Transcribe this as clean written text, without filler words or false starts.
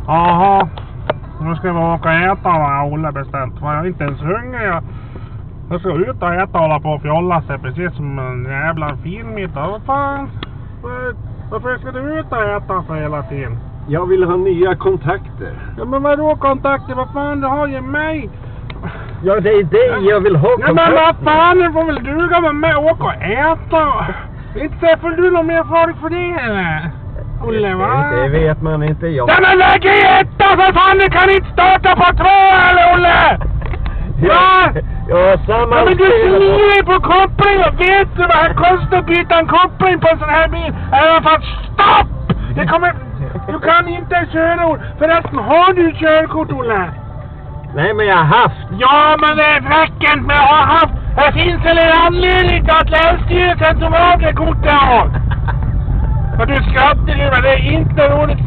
Jaha. Nu ska vi åka och äta vad Olle beställt. För jag är inte ens hungrig. Jag ska ut och äta och hålla på och fjolla sig precis som en jävla finmiddag. Vad fan? Varför ska du ut och äta så hela tiden? Jag vill ha nya kontakter. Ja men vadå kontakter? Vad fan, du har ju mig. Ja, det är det jag vill ha kontakter. Ja men vad fan, nu får väl du gå med och åka och äta. Inte säger du någon mer folk för det eller? Olle, va? Det vet man inte. Ja men lägg i etta för fan, du kan inte starta på 2 eller Olle! Va? Ja, samma. Ja men du slirar på koppling och vet du vad det kostar att byta en koppling på en sån här bil? Även fast stopp! Det kommer... Du kan inte köra. Förresten, har du körkort, Olle? Nej, men jag har haft. Ja, men det räcker inte med att ha haft. Det finns väl en anledning till att Länsstyrelsen tog av det kortet av. Och du skrattar ju, men det är inte roligt.